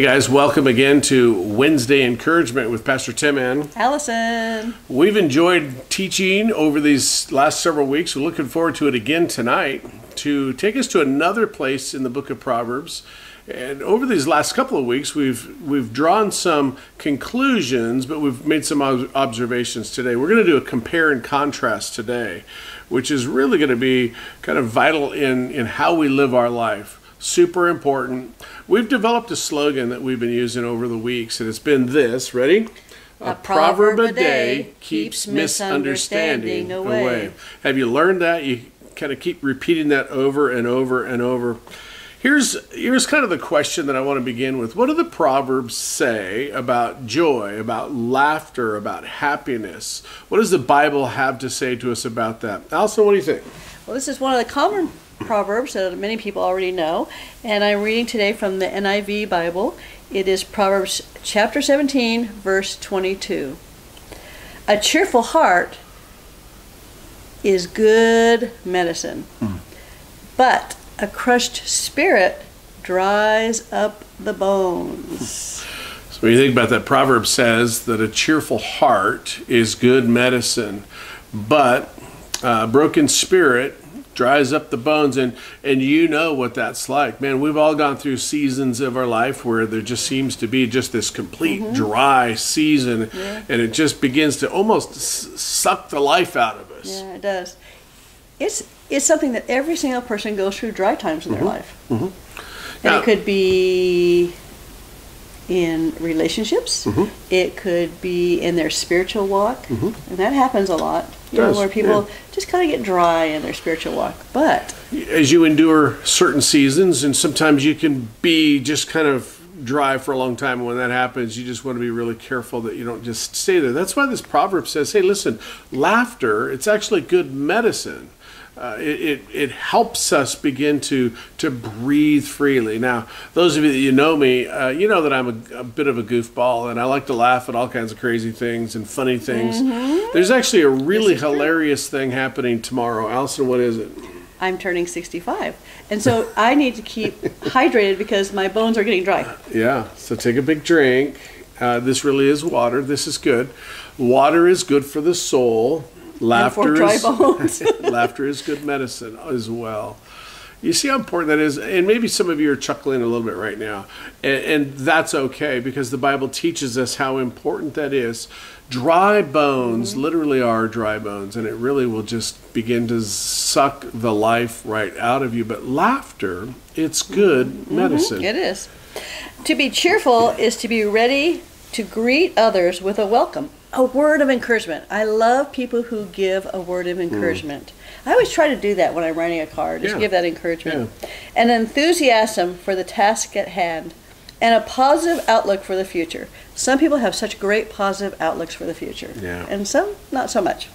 Hey guys, welcome again to Wednesday Encouragement with Pastor Tim and Allison. We've enjoyed teaching over these last several weeks. We're looking forward to it again tonight to take us to another place in the book of Proverbs. And over these last couple of weeks, we've drawn some conclusions, but we've made some observations today. We're going to do a compare and contrast today, which is really going to be kind of vital in how we live our life. Super important. We've developed a slogan that we've been using over the weeks, and it's been this. Ready? A proverb a day keeps misunderstanding away. Have you learned that? You kind of keep repeating that over and over and over. Here's kind of the question that I want to begin with. What do the Proverbs say about joy, about laughter, about happiness? What does the Bible have to say to us about that? Allison, what do you think? Well, this is one of the common Proverbs that many people already know, and I'm reading today from the NIV Bible. It is Proverbs chapter 17, verse 22. A cheerful heart is good medicine, but a crushed spirit dries up the bones. So when you think about that, Proverb says that a cheerful heart is good medicine, but a broken spirit dries up the bones, and you know what that's like. Man, we've all gone through seasons of our life where there just seems to be just this complete dry season, and it just begins to almost suck the life out of us. Yeah, it does. It's something that every single person goes through dry times in their life. And it could be in relationships. It could be in their spiritual walk. And that happens a lot. You know, where people just kind of get dry in their spiritual walk. But as you endure certain seasons, and sometimes you can be just kind of dry for a long time, and when that happens, you just want to be really careful that you don't just stay there. That's why this proverb says, hey, listen, laughter, it's actually good medicine. It helps us begin to breathe freely. Now, those of you that you know me, you know that I'm a bit of a goofball, and I like to laugh at all kinds of crazy things and funny things. There's actually a really hilarious thing happening tomorrow. Allison, what is it? I'm turning 65, and so I need to keep hydrated because my bones are getting dry. Yeah, so take a big drink. This really is water. This is good. Water is good for the soul. Laughter is good medicine as well. You see how important that is? And maybe some of you are chuckling a little bit right now. And that's okay, because the Bible teaches us how important that is. Dry bones literally are dry bones, and it really will just begin to suck the life right out of you. But laughter, it's good medicine. It is. To be cheerful is to be ready to greet others with a welcome. A word of encouragement. I love people who give a word of encouragement. I always try to do that when I'm writing a card, just give that encouragement. An enthusiasm for the task at hand, and a positive outlook for the future. Some people have such great positive outlooks for the future, and some not so much.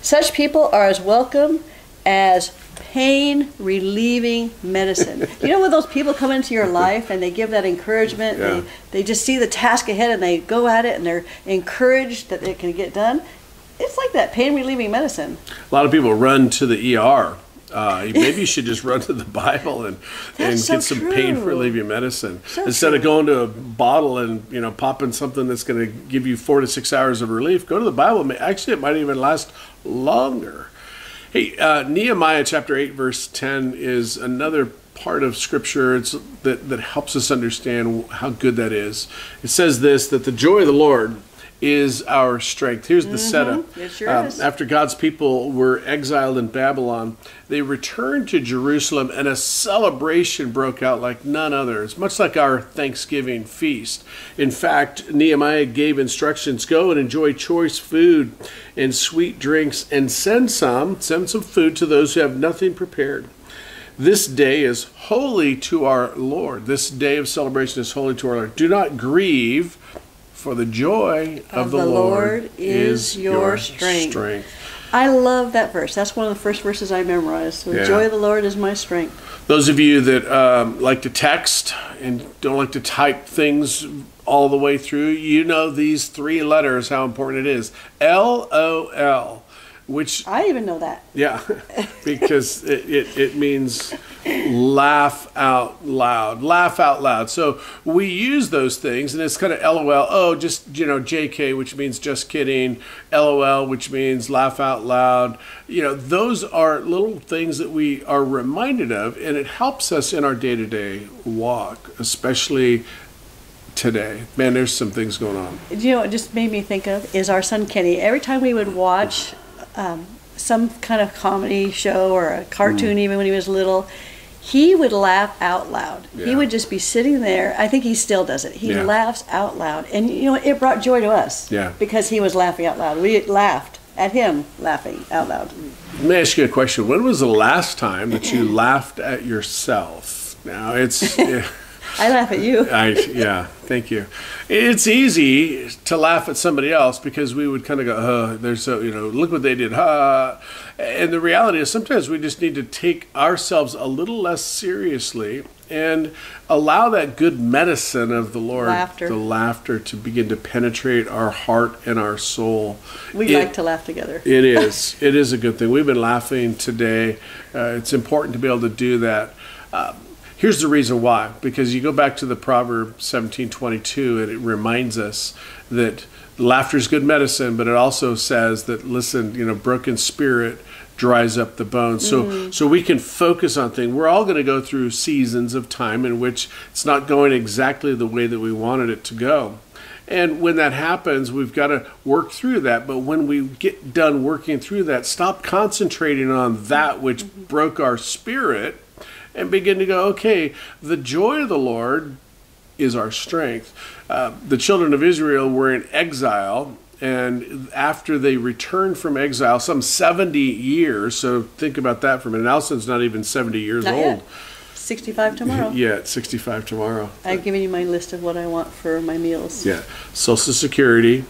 Such people are as welcome as pain-relieving medicine. You know when those people come into your life and they give that encouragement, they just see the task ahead and they go at it and they're encouraged that it can get done? It's like that pain-relieving medicine. A lot of people run to the ER. Maybe you should just run to the Bible and get some pain-relieving medicine. Instead of going to a bottle and popping something that's going to give you 4 to 6 hours of relief, go to the Bible. Actually, it might even last longer. Hey, Nehemiah chapter 8, verse 10 is another part of Scripture that helps us understand how good that is. It says this, that the joy of the Lord is our strength. Here's the setup. It sure is. After God's people were exiled in Babylon, they returned to Jerusalem, and a celebration broke out like none other. It's much like our Thanksgiving feast. In fact, Nehemiah gave instructions, go and enjoy choice food and sweet drinks, and send some food to those who have nothing prepared. This day is holy to our Lord. This day of celebration is holy to our Lord. Do not grieve, for the joy of the Lord is your strength. I love that verse. That's one of the first verses I memorized. The joy of the Lord is my strength. Those of you that like to text and don't like to type things all the way through, you know these 3 letters, how important it is. LOL. which I even know that. yeah, because it means laugh out loud. Laugh out loud. So we use those things, and it's kind of LOL. Oh, just, JK, which means just kidding. LOL, which means laugh out loud. Those are little things that we are reminded of, and it helps us in our day-to-day walk, especially today. Man, there's some things going on. What just made me think of is our son Kenny. Every time we would watch some kind of comedy show or a cartoon, even when he was little, he would laugh out loud. Yeah. He would just be sitting there. I think he still does it. He Yeah. laughs out loud. And it brought joy to us. Yeah. Because he was laughing out loud. We laughed at him laughing out loud. Let me ask you a question. When was the last time that you laughed at yourself? Now, it's... I laugh at you. Yeah, thank you. It's easy to laugh at somebody else because we would kind of go, they're so, look what they did, And the reality is sometimes we just need to take ourselves a little less seriously and allow that good medicine of the Lord, the laughter, to begin to penetrate our heart and our soul. We like to laugh together. It is. It is a good thing. We've been laughing today. It's important to be able to do that. Here's the reason why. Because you go back to the Proverb 17:22, and it reminds us that laughter is good medicine, but it also says that, listen, broken spirit dries up the bones. So we can focus on things. We're all going to go through seasons of time in which it's not going exactly the way that we wanted it to go. And when that happens, we've got to work through that. But when we get done working through that, stop concentrating on that which broke our spirit and begin to go, okay, the joy of the Lord is our strength. The children of Israel were in exile, and after they returned from exile, some 70 years, so think about that for a minute. Allison's not even 70 years Not old. yet. 65 tomorrow. Yeah, 65 tomorrow. I've given you my list of what I want for my meals. Yeah, Social Security,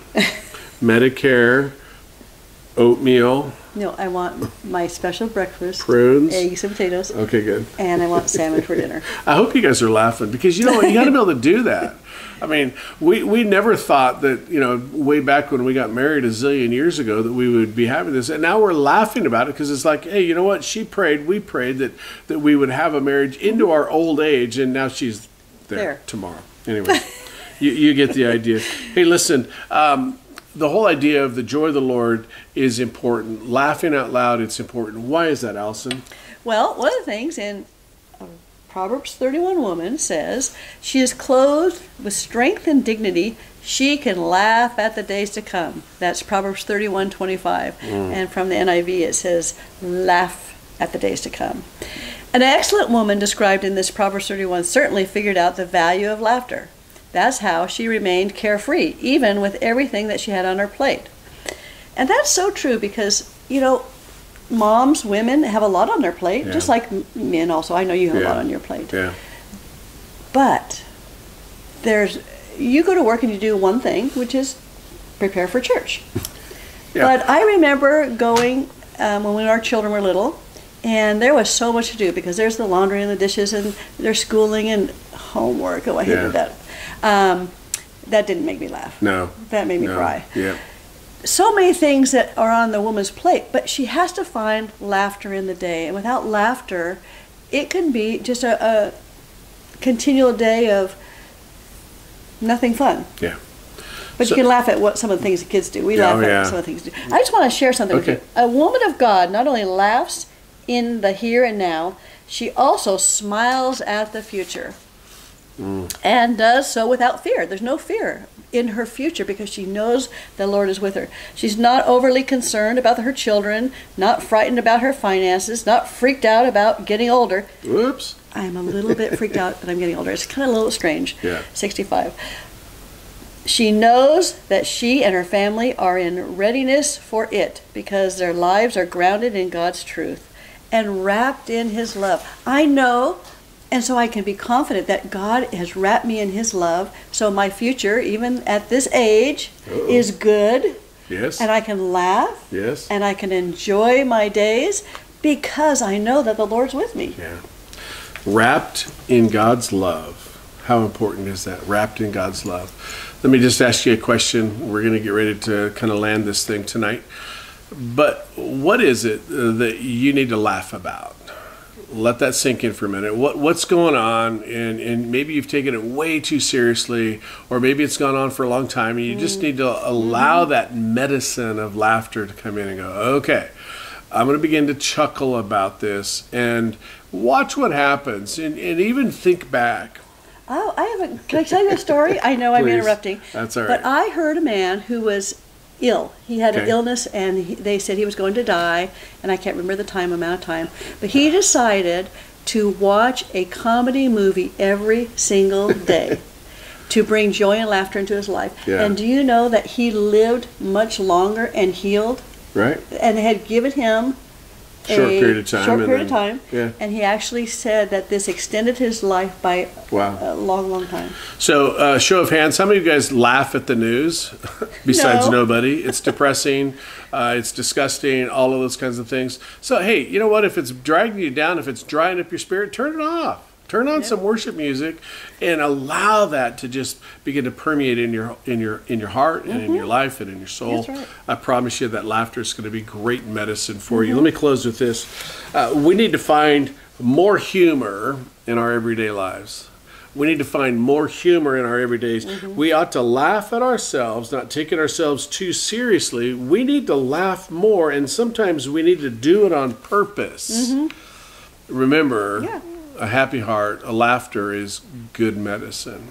Medicare, oatmeal. No, I want my special breakfast. Prunes. Eggs and potatoes. Okay, good. And I want salmon for dinner. I hope you guys are laughing because you know what? You got to be able to do that. I mean, we never thought that, way back when we got married a zillion years ago that we would be having this. And now we're laughing about it because it's like, hey, you know what? She prayed, we prayed that we would have a marriage into our old age, and now she's there. Tomorrow. Anyway, you get the idea. Hey, listen, the whole idea of the joy of the Lord is important. Laughing out loud, it's important. Why is that, Allison? Well, one of the things in Proverbs 31 woman says, she is clothed with strength and dignity. She can laugh at the days to come. That's Proverbs 31:25. And from the NIV it says, laugh at the days to come. An excellent woman described in this Proverbs 31 certainly figured out the value of laughter. That's how she remained carefree, even with everything that she had on her plate. And that's so true because, moms, women have a lot on their plate, just like men also. I know you have a lot on your plate. Yeah. But you go to work and you do one thing, which is prepare for church. But I remember going when our children were little, and there was so much to do because there's the laundry and the dishes and their schooling and homework. Oh, I hated that. That didn't make me laugh. No. That made me cry. Yeah. So many things that are on the woman's plate, but she has to find laughter in the day. And without laughter, it can be just a continual day of nothing fun. Yeah. But you can laugh at what some of the things the kids do. We laugh at some of the things they do. I just want to share something with you. A woman of God not only laughs in the here and now, she also smiles at the future. And does so without fear. There's no fear in her future because she knows the Lord is with her. She's not overly concerned about her children, not frightened about her finances, not freaked out about getting older. Whoops. I'm a little bit freaked out that I'm getting older. It's kind of a little strange. Yeah. 65. She knows that she and her family are in readiness for it because their lives are grounded in God's truth and wrapped in His love. I know. And so I can be confident that God has wrapped me in His love. So my future, even at this age, is good. Yes. And I can laugh. Yes. And I can enjoy my days because I know that the Lord's with me. Yeah. Wrapped in God's love. How important is that? Wrapped in God's love. Let me just ask you a question. We're going to get ready to kind of land this thing tonight. But what is it that you need to laugh about? Let that sink in for a minute. What's going on, and maybe you've taken it way too seriously, or maybe it's gone on for a long time, and you just need to allow that medicine of laughter to come in and go, okay, I'm going to begin to chuckle about this, and watch what happens, and even think back. Oh, I haven't. Can I tell you a story? I know I'm Please. interrupting. That's all right. But I heard a man who was ill. He had an Okay. illness, and they said he was going to die, and I can't remember the amount of time. But he decided to watch a comedy movie every single day to bring joy and laughter into his life. Yeah. And do you know that he lived much longer and healed, Right? and it had given him Short period of time. Short and period of then- time. Yeah. And he actually said that this extended his life by Wow. a long, long time. So, show of hands, how many of you guys laugh at the news? Besides No. nobody. It's depressing. It's disgusting. All of those kinds of things. So, hey, you know what? If it's dragging you down, if it's drying up your spirit, turn it off. Turn on some worship music, and allow that to just begin to permeate in your heart and in your life and in your soul. That's right. I promise you that laughter is going to be great medicine for you. Let me close with this. We need to find more humor in our everyday lives. We need to find more humor in our everydays. We ought to laugh at ourselves, not taking ourselves too seriously. We need to laugh more, and sometimes we need to do it on purpose. Remember, Yeah. a happy heart, a laughter is good medicine.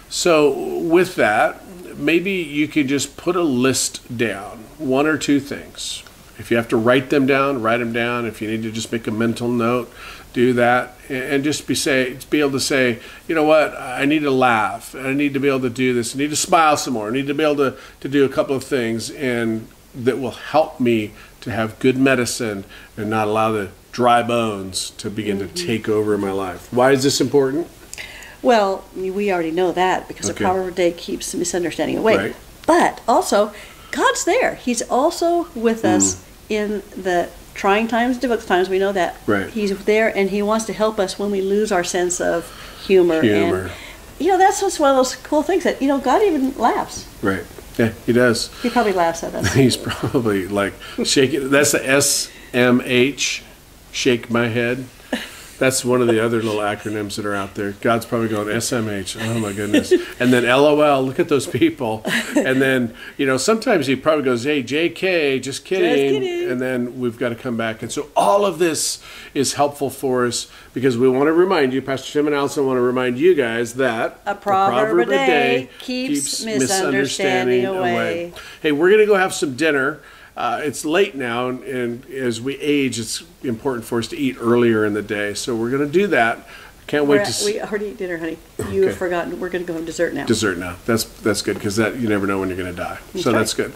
So with that, maybe you can just put a list down, one or two things. If you have to write them down, write them down. If you need to just make a mental note, do that, and just be able to say, you know what, I need to laugh. I need to be able to do this. I need to smile some more. I need to be able to do a couple of things, and that will help me to have good medicine and not allow the dry bones to begin to take over my life. Why is this important? Well, we already know that because Okay. the proverb of the day keeps the misunderstanding away. Right. But also, God's there. He's also with us in the trying times, difficult times. We know that. Right. He's there, and He wants to help us when we lose our sense of humor. Humor. And, that's just one of those cool things that, God even laughs. Right. Yeah, he does. He probably laughs at us. He's probably like shaking. That's the SMH, shake my head. That's one of the other little acronyms that are out there. God's probably going SMH. Oh my goodness. And then LOL. Look at those people. And then, sometimes he probably goes, hey, JK, just kidding. And then we've got to come back. And so all of this is helpful for us because we want to remind you, Pastor Tim and Allison want to remind you guys that A proverb a day keeps misunderstanding away. Hey, we're going to go have some dinner. It's late now, and as we age, it's important for us to eat earlier in the day. So we're going to do that. Can't wait to We already ate dinner, honey. You have forgotten. We're going to go have dessert now. dessert now. That's good because you never know when you're going to die. So right. that's good.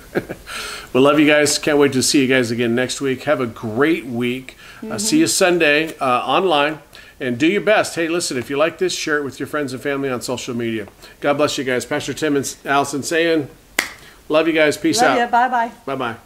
We love you guys. Can't wait to see you guys again next week. Have a great week. See you Sunday online. And do your best. Hey, listen, if you like this, share it with your friends and family on social media. God bless you guys. Pastor Tim and Allison saying, love you guys. Peace out. Love you. Bye-bye. Bye-bye.